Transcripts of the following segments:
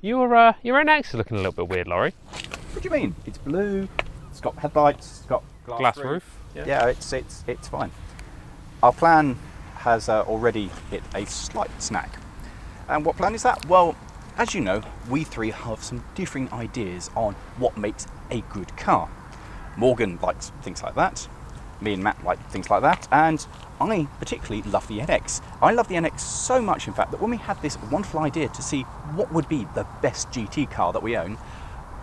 Your NX is looking a little bit weird, Lawrie. What do you mean? It's blue, it's got headlights, it's got Glass roof. Yeah, it's fine. Our plan has already hit a slight snag. And what plan is that? Well, as you know, we three have some differing ideas on what makes a good car. Morgan likes things like that, me and Matt like things like that, and I particularly love the NX. I love the NX so much, in fact, that when we had this wonderful idea to see what would be the best GT car that we own,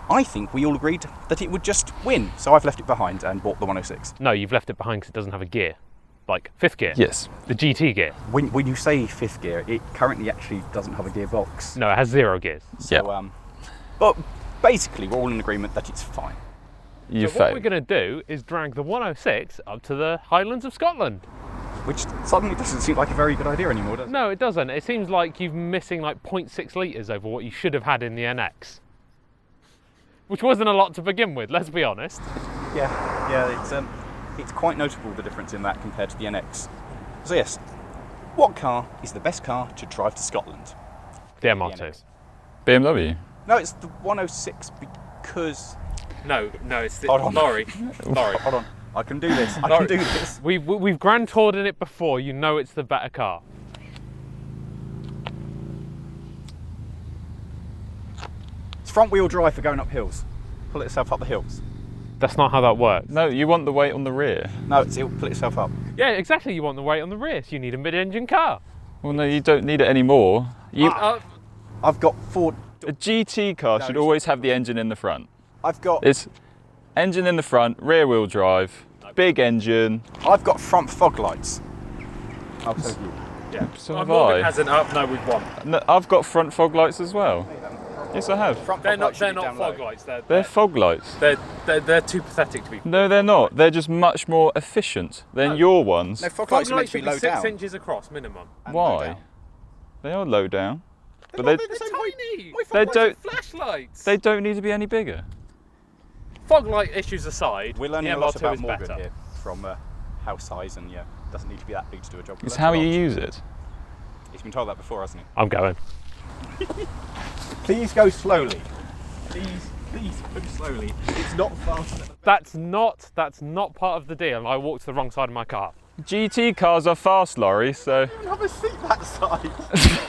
I think we all agreed that it would just win. So I've left it behind and bought the 106. No, you've left it behind because it doesn't have a gear. Like, fifth gear? Yes. The GT gear? When you say fifth gear, it currently actually doesn't have a gearbox. No, it has 0 gears. So, but basically we're all in agreement that it's fine. You So what we're going to do is drag the 106 up to the Highlands of Scotland. Which suddenly doesn't seem like a very good idea anymore, does it? No, it doesn't. It seems like you're missing like 0.6 litres over what you should have had in the NX. Which wasn't a lot to begin with, let's be honest. Yeah, it's quite notable, the difference in that compared to the NX. So yes, what car is the best car to drive to Scotland? The MR2. NX. BMW. No, it's the 106 because... No, it's the... Hold on. Lawrie. Hold on, I can do this, I can do this. We've grand toured in it before, you know it's the better car. It's front wheel drive for going up hills. Pull itself up the hills. That's not how that works. No, you want the weight on the rear. No, it'll pull itself up. Yeah, exactly, you want the weight on the rear, so you need a mid-engine car. Well, no, you don't need it anymore. I've got four... A GT car should always have the engine in the front. I've got engine in the front, rear wheel drive, big engine. I've got front fog lights. Oh, so good. Yeah. So have Morgan I. hasn't. No, we've won. No, I've got front fog lights as well. Yes, I have. Front They're fog not. lights should They're be not down fog low. lights. They're fog lights. They're too pathetic to be. No, they're not. They're just much more efficient than your ones. No, fog Fog lights are meant lights to be should low be 6 down. inches across minimum. And low Why? down. They are low down. They're But not, they're the same height. Tiny. My fog They lights don't- are Flashlights. They don't need to be any bigger. Fog light issues aside, We're learning the a lot MR2 about is Morgan better. here from house size, and yeah, doesn't need to be that big to do a job. It's Learns how a you lot. use it. He's been told that before, hasn't he? I'm going. Please go slowly. Please go slowly. It's not fast. That's not part of the deal. I walked to the wrong side of my car. GT cars are fast, Lawrie, so... I don't have a seat that size.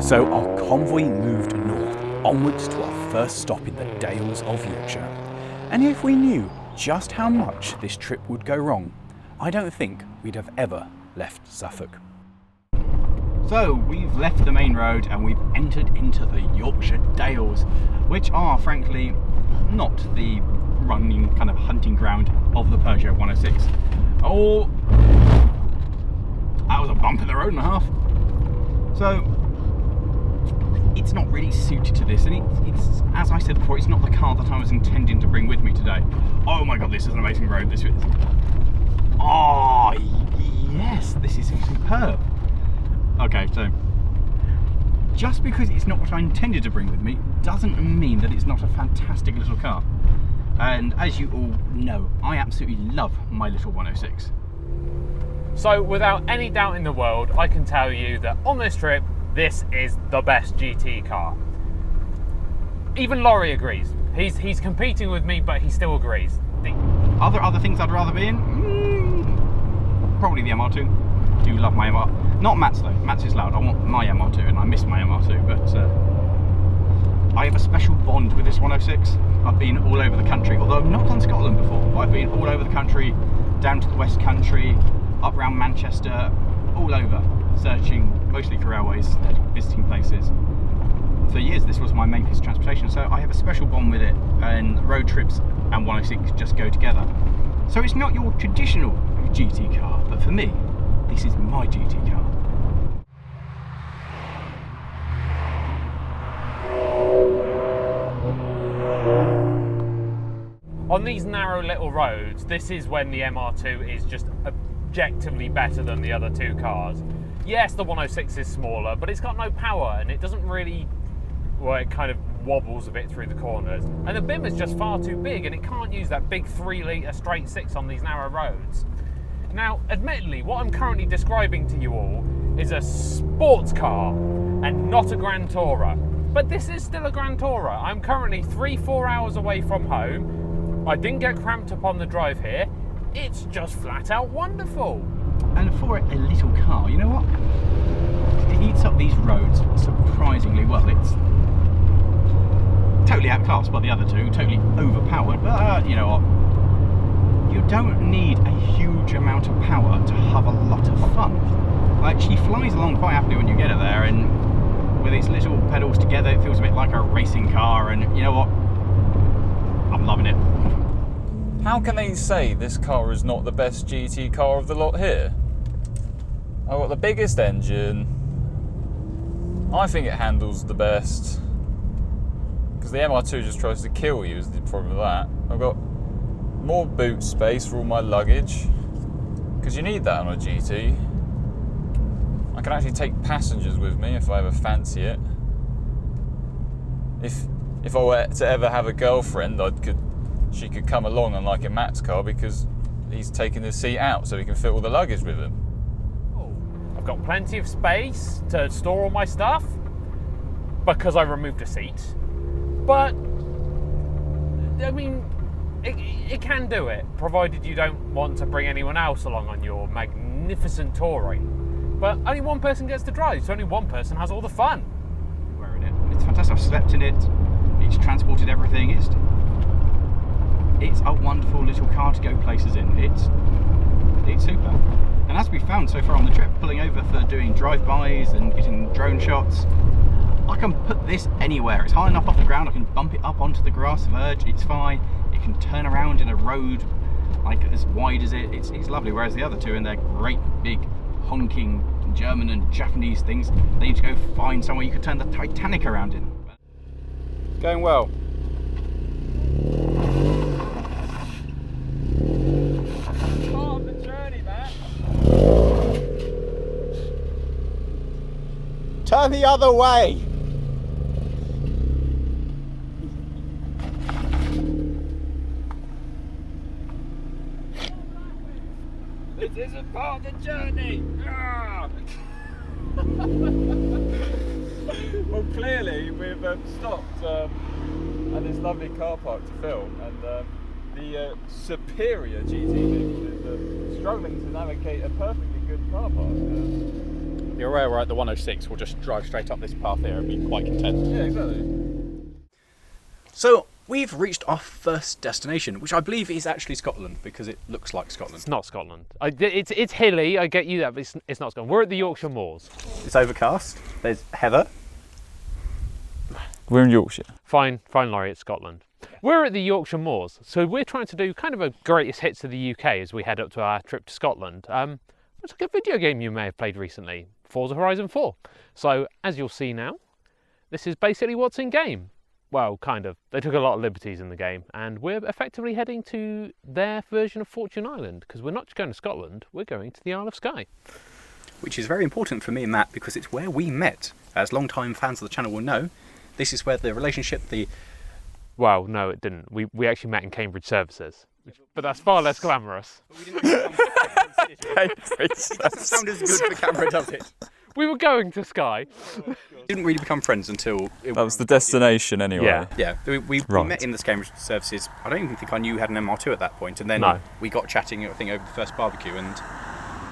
So our convoy moved north, onwards to our first stop in the Dales of Yorkshire. And if we knew just how much this trip would go wrong, I don't think we'd have ever left Suffolk. So we've left the main road and we've entered into the Yorkshire Dales, which are frankly not the running kind of hunting ground of the Peugeot 106. Oh, that was a bump in the road and a half. So it's not really suited to this, and it's as I said before, it's not the car that I was intending to bring with me today. Oh my god, this is an amazing road. This is... Oh yes, this is superb. Okay, so just because it's not what I intended to bring with me doesn't mean that it's not a fantastic little car. And as you all know, I absolutely love my little 106. So without any doubt in the world, I can tell you that on this trip, this is the best GT car. Even Lawrie agrees. He's competing with me, but he still agrees. Other things I'd rather be in? Probably the MR2. Do love my MR. Not Matt's though. Matt's is loud. I want my MR2 and I miss my MR2, but I have a special bond with this 106. I've been all over the country, although I've not done Scotland before, but I've been all over the country, down to the West Country, up around Manchester, all over, searching mostly for railways, visiting places. For years this was my main piece of transportation, so I have a special bond with it, and road trips and 106 just go together. So it's not your traditional GT car, but for me, this is my GT car. On these narrow little roads, this is when the MR2 is just objectively better than the other two cars. Yes, the 106 is smaller, but it's got no power and it doesn't really, well, it kind of wobbles a bit through the corners. And the Bimmer's just far too big and it can't use that big 3 litre straight 6 on these narrow roads. Now, admittedly, what I'm currently describing to you all is a sports car and not a Grand Tourer. But this is still a Grand Tourer. I'm currently 3-4 hours away from home. I didn't get cramped up on the drive here. It's just flat out wonderful. And for a little car, you know what? It heats up these roads surprisingly well. It's totally outclassed by the other two, totally overpowered, but you know what? You don't need a huge amount of power to have a lot of fun. Like, she flies along quite happily when you get her there, and with its little pedals together, it feels a bit like a racing car, and you know what? I'm loving it. How can they say this car is not the best GT car of the lot here? I've got the biggest engine. I think it handles the best. Because the MR2 just tries to kill you is the problem with that. I've got more boot space for all my luggage. Because you need that on a GT. I can actually take passengers with me if I ever fancy it. If I were to ever have a girlfriend, she could come along, unlike in Matt's car, because he's taking the seat out so he can fit all the luggage with him. I've got plenty of space to store all my stuff because I removed a seat. But, I mean, it can do it, provided you don't want to bring anyone else along on your magnificent touring. But only one person gets to drive, so only one person has all the fun. Wearing it. It's fantastic. I've slept in it. It's transported everything. It's a wonderful little car to go places in. It's super. And as we found so far on the trip, pulling over for doing drive-bys and getting drone shots, I can put this anywhere. It's high enough off the ground, I can bump it up onto the grass verge, it's fine. It can turn around in a road like as wide as it. It's lovely, whereas the other two in their great big honking German and Japanese things, they need to go find somewhere you could turn the Titanic around in. Going well. Part of the journey, Matt. Turn the other way! This isn't part of the journey. Well, clearly we've stopped at this lovely car park to film, and the superior GT vehicle is struggling to navigate a perfectly good car park. You're aware, right? The 106 will just drive straight up this path here and be quite content. Yeah, exactly. So we've reached our first destination, which I believe is actually Scotland because it looks like Scotland. It's not Scotland. It's hilly, I get you that, but it's not Scotland. We're at the Yorkshire Moors. It's overcast. There's heather. We're in Yorkshire. Fine, Lawrie, it's Scotland. We're at the Yorkshire Moors, so we're trying to do kind of a greatest hits of the UK as we head up to our trip to Scotland. It's like a video game you may have played recently, Forza Horizon 4. So, as you'll see now, this is basically what's in game. Well, kind of. They took a lot of liberties in the game, and we're effectively heading to their version of Fortune Island, because we're not just going to Scotland, we're going to the Isle of Skye. Which is very important for me and Matt because it's where we met. As long-time fans of the channel will know, this is where the relationship, Well, no, it didn't. We actually met in Cambridge Services, but that's far less glamorous. It doesn't sound as good for camera, does it? We were going to Skye. Didn't really become friends until... That was the destination anyway. Yeah. Yeah, we met in the Cambridge Services. I don't even think I knew you had an MR2 at that point, and then we got chatting, I think, over the first barbecue, and...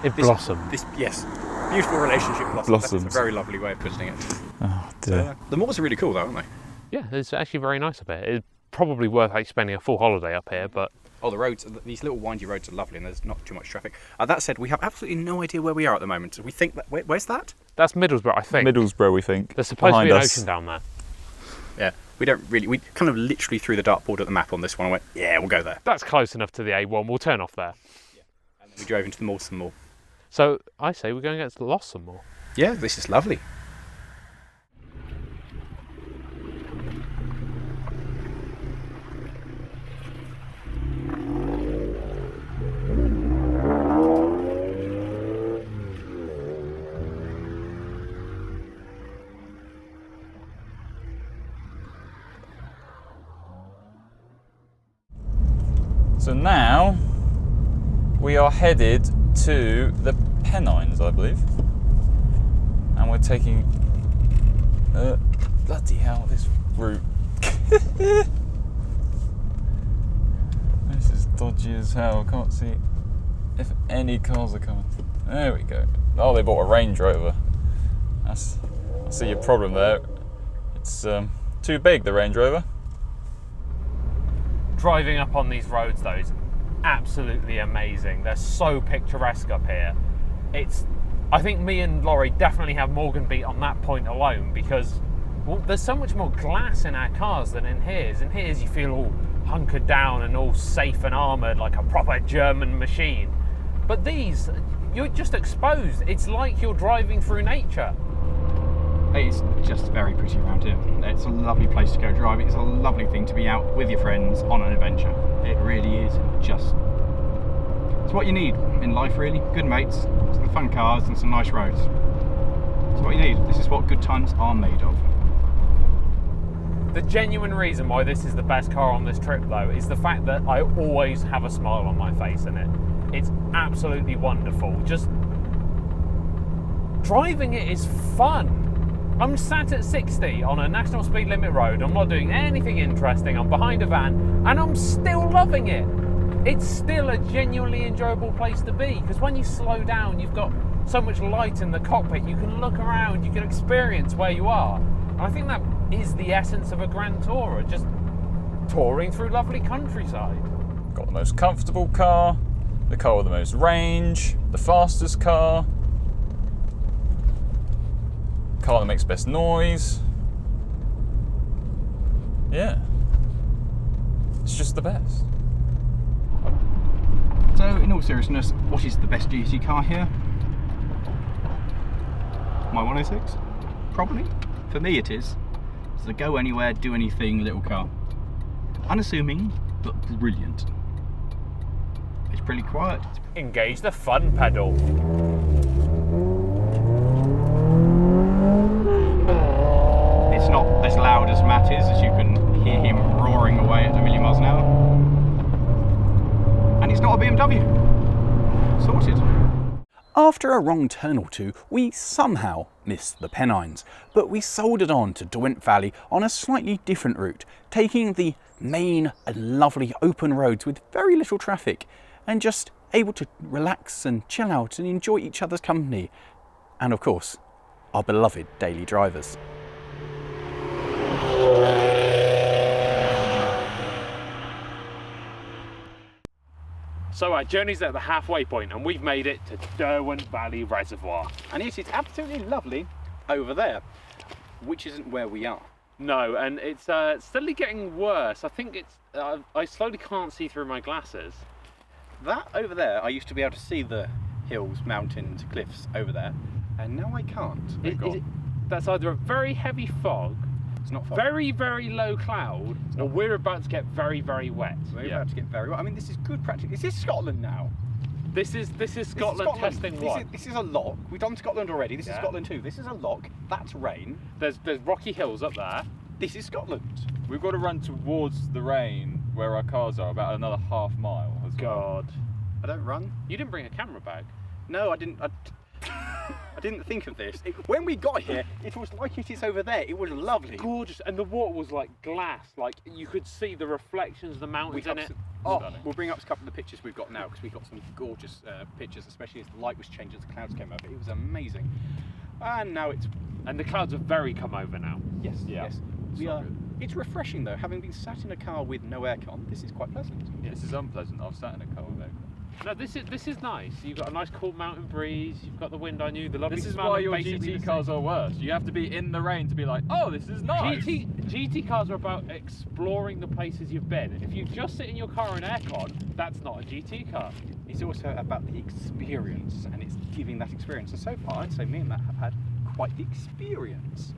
It blossomed. Yes, beautiful relationship blossomed. That's a very lovely way of putting it. Oh dear. So, the moors are really cool though, aren't they? Yeah, it's actually very nice up here. It's probably worth spending a full holiday up here, but... Oh, the roads, these little windy roads are lovely and there's not too much traffic. That said, we have absolutely no idea where we are at the moment. We think that... Where's that? That's Middlesbrough, I think. Middlesbrough, we think. There's supposed to be an us. ocean down there. Yeah, we kind of literally threw the dartboard at the map on this one and went, yeah, we'll go there. That's close enough to the A1, we'll turn off there. Yeah. And then we drove into the moors some more. So, I say we're going against Loss some more. Yeah, this is lovely. So now we are headed to the Pennines, I believe. And we're taking... bloody hell, this route. This is dodgy as hell. I can't see if any cars are coming. There we go. Oh, they bought a Range Rover. I see your problem there. It's too big, the Range Rover. Driving up on these roads though is absolutely amazing. They're so picturesque up here. I think me and Lawrie definitely have Morgan beat on that point alone, because well, there's so much more glass in our cars than in his. In his you feel all hunkered down and all safe and armoured like a proper German machine. But these, you're just exposed. It's like you're driving through nature. It's just very pretty around here. It's a lovely place to go driving. It's a lovely thing to be out with your friends on an adventure. It really is just... It's what you need in life, really. Good mates, some fun cars and some nice roads. It's what you need. This is what good times are made of. The genuine reason why this is the best car on this trip though is the fact that I always have a smile on my face in it. It's absolutely wonderful. Just driving it is fun. I'm sat at 60 on a national speed limit road. I'm not doing anything interesting. I'm behind a van and I'm still loving it. It's still a genuinely enjoyable place to be, because when you slow down, you've got so much light in the cockpit. You can look around, you can experience where you are. And I think that is the essence of a Grand Tourer, just touring through lovely countryside. Got the most comfortable car, the car with the most range, the fastest car that makes best noise. Yeah, it's just the best. So, in all seriousness, what is the best GT car here? My 106? Probably. For me it is. It's the go anywhere, do anything little car. Unassuming, but brilliant. It's pretty quiet. Engage the fun pedal. It's not as loud as Matt is, as you can hear him roaring away at a million miles an hour. And it's not a BMW. Sorted. After a wrong turn or two, we somehow missed the Pennines, but we soldered on to Derwent Valley on a slightly different route, taking the main and lovely open roads with very little traffic, and just able to relax and chill out and enjoy each other's company. And of course, our beloved daily drivers. So our journey's at the halfway point and we've made it to Derwent Valley Reservoir. And yes, it's absolutely lovely over there, which isn't where we are. No, and it's steadily getting worse. I think it's, I slowly can't see through my glasses. That over there, I used to be able to see the hills, mountains, cliffs over there, and now I can't. That's either a very heavy fog, It's not fog. very, very low cloud, or we're about to get very, very wet. We're about to get very well. I mean, this is good practice. Is this Scotland now? This is Scotland testing one. This is a lock. We've done Scotland already. This is Scotland 2. This is a lock. That's rain. There's rocky hills up there. This is Scotland. We've got to run towards the rain where our cars are, about another half mile. As well. God. I don't run. You didn't bring a camera bag. No, I didn't. I didn't think of this. When we got here, it was like it is over there. It was lovely. Gorgeous, and the water was like glass. Like you could see the reflections of the mountains in it. We'll bring up a couple of the pictures we've got now, because we got some gorgeous pictures, especially as the light was changing as the clouds came over. It was amazing. And now it's... And the clouds have very come over now. Yes, Yeah. yes. It's refreshing though, having been sat in a car with no aircon. This is quite pleasant. Yeah, this is unpleasant. I've sat in a car with aircon. No, this is nice. You've got a nice cool mountain breeze. You've got the wind on you. The lovely This is smell why of your basically GT the cars are worse. You have to be in the rain to be like, oh, this is nice. GT cars are about exploring the places you've been. If you just sit in your car in aircon, that's not a GT car. It's also about the experience, and it's giving that experience. And so far, I'd say me and Matt have had quite the experience.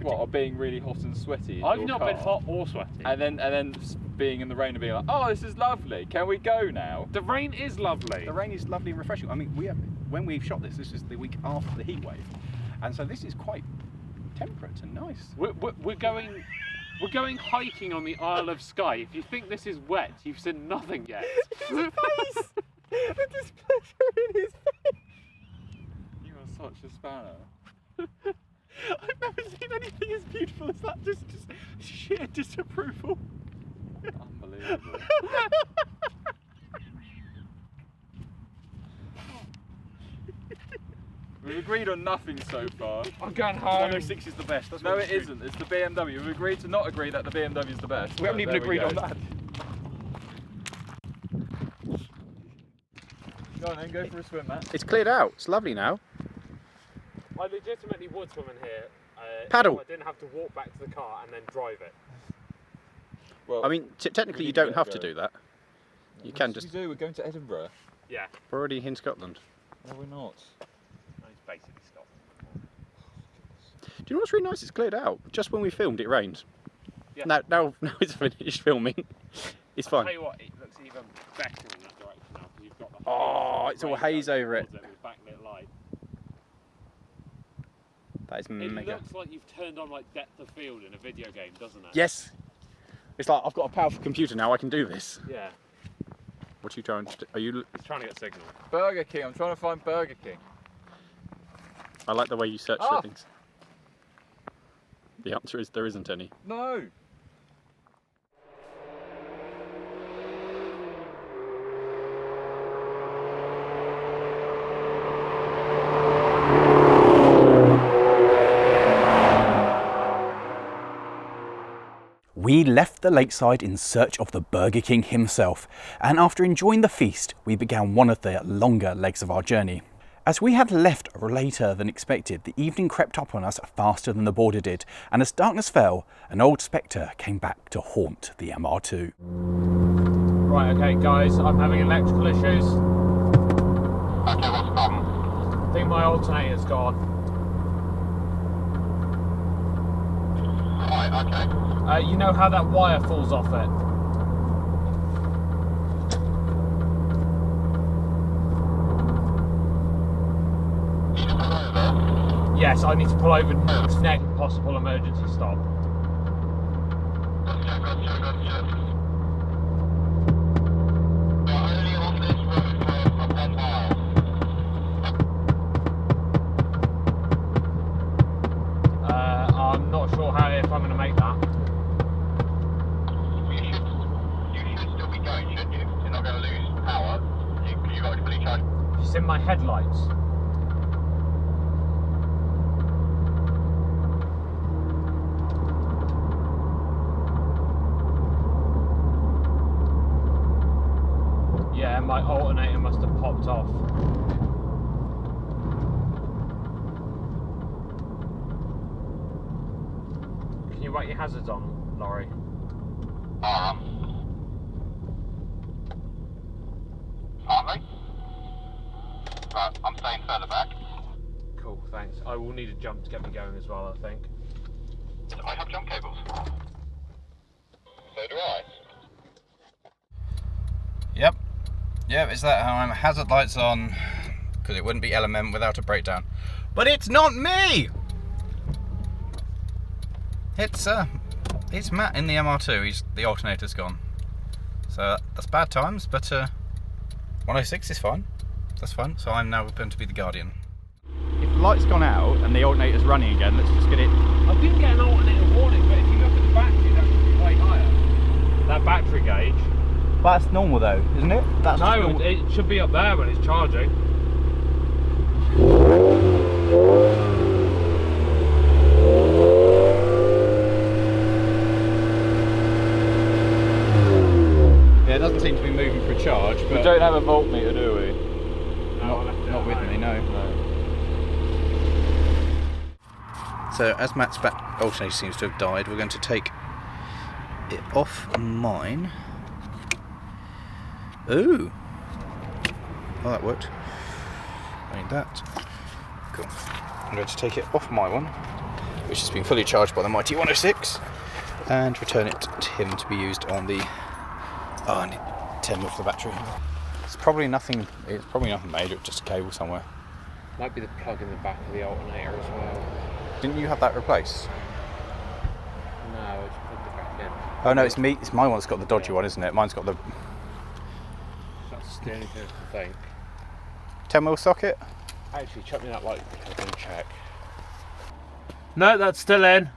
What, of being really hot and sweaty in I've your not car? been hot or sweaty. And then being in the rain and being like, oh, this is lovely. Can we go now? The rain is lovely. The rain is lovely and refreshing. I mean, when we've shot this is the week after the heat wave, and so this is quite temperate and nice. We're going We're going hiking on the Isle of Skye. If you think this is wet, you've seen nothing yet. His face! The displeasure in his face! You are such a spanner. I've never seen anything as beautiful as that. Just sheer disapproval. Unbelievable. We've agreed on nothing so far. I'm going home. 106 is the best. That's No, what it isn't. It's the BMW. We've agreed to not agree that the BMW is the best. We haven't even There agreed go. on that. Go on then, go for a swim, Matt. It's cleared out. It's lovely now. I legitimately would swim in here. Paddle. If I didn't have to walk back to the car and then drive it. Well, I mean, technically we you need to don't get have a to go. do that. You what can should just. we do? We're going to Edinburgh. Yeah. We're already in Scotland. No, we're not. No, it's basically Scotland. Do you know what's really nice? It's cleared out. Just when we filmed, it rained. Yeah. Now it's finished filming. It's I'll fine. tell you what, it looks even better in that direction now because you've got the Oh, it's all haze over it. With backlit light. That is It mega. looks like you've turned on like depth of field in a video game, doesn't it? Yes. It's like I've got a powerful computer now. I can do this. Yeah. What are you trying to do? Are you? It's trying to get signal. Burger King. I'm trying to find Burger King. I like the way you search Ah. for things. The answer is there isn't any. No. We left the lakeside in search of the Burger King himself, and after enjoying the feast, we began one of the longer legs of our journey. As we had left later than expected, the evening crept up on us faster than the border did, and as darkness fell, an old spectre came back to haunt the MR2. Right, okay guys, I'm having electrical issues. Okay, what's the problem? I think my alternator's gone. Right, okay. You know how that wire falls off it? Need to pull over. Yes, I need to pull over next possible emergency stop. Gotcha. We're only on this road for 10 miles. I'm not sure if I'm going to make that. You should still be going, shouldn't you? You're not going to lose power. You've already fully charged. It's in my headlights. Yeah, my alternator must have popped off. Can you whack your hazards on, Lawrie? Aren't they? Right, I'm staying further back. Cool, thanks. I will need a jump to get me going as well, I think. I have jump cables. So do I. Yep, is that how I'm hazard lights on? Because it wouldn't be LMM without a breakdown. But it's not me! It's Matt in the MR2. The alternator's gone. So that's bad times, but 106 is fine. That's fine. So I'm now going to be the guardian. If the light's gone out and the alternator's running again, let's just get it. I didn't get an alternator warning, but if you look at the battery, that should be way higher. That battery gauge. But that's normal though, isn't it? That's No, it should be up there when it's charging. Yeah, it doesn't seem to be moving for a charge. But We don't have a voltmeter, do we? not with me, no. So as Matt's alternator seems to have died, we're going to take it off mine. Ooh! Oh, that worked. I need that. Cool. I'm going to take it off my one, which has been fully charged by the mighty 106, and return it to him to be used on the. Oh, I need 10 off the battery. It's probably nothing major, just a cable somewhere. Might be the plug in the back of the alternator as well. Didn't you have that replaced? No, I just plugged it Oh no, it's me. It's my one that's got the dodgy one, isn't it? Mine's got the That's the only thing I think. 10mm socket. Actually, chuck me that light because I can check. No, that's still in.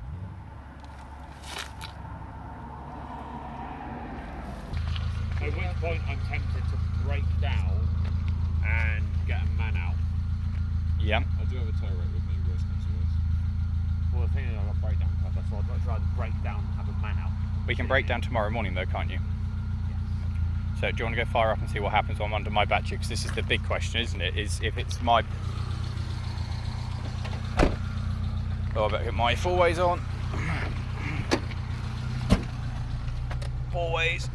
At which point I'm tempted to break down and get a man out. Yeah. I do have a tow rate with me, worst comes to worst. Well, the thing is I've got breakdown cover, so I'd much rather break down and have a man out. We can break down tomorrow morning though, can't you? So do you want to go fire up and see what happens when I'm under my battery? Because this is the big question, isn't it? Is if it's my... Oh, I better get my four ways on. Four ways.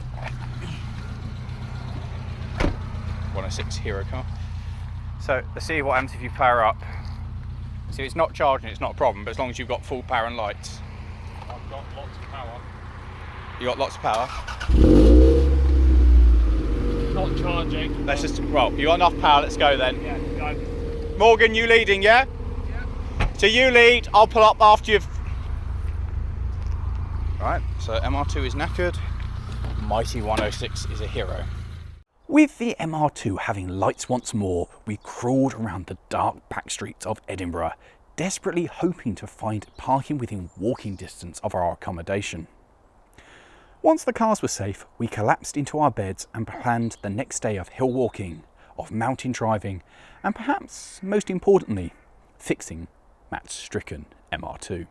106 Hero car. So let's see what happens if you power up. See, it's not charging, it's not a problem, but as long as you've got full power and lights. I've got lots of power. You got lots of power. Not charging. Let's just, well, you got enough power, let's go then. Yeah, go. Morgan, you leading, yeah? Yeah. So you lead, I'll pull up after you've... Right, so MR2 is knackered. Mighty 106 is a hero. With the MR2 having lights once more, we crawled around the dark back streets of Edinburgh, desperately hoping to find parking within walking distance of our accommodation. Once the cars were safe, we collapsed into our beds and planned the next day of hill walking, of mountain driving, and perhaps most importantly, fixing Matt's stricken MR2.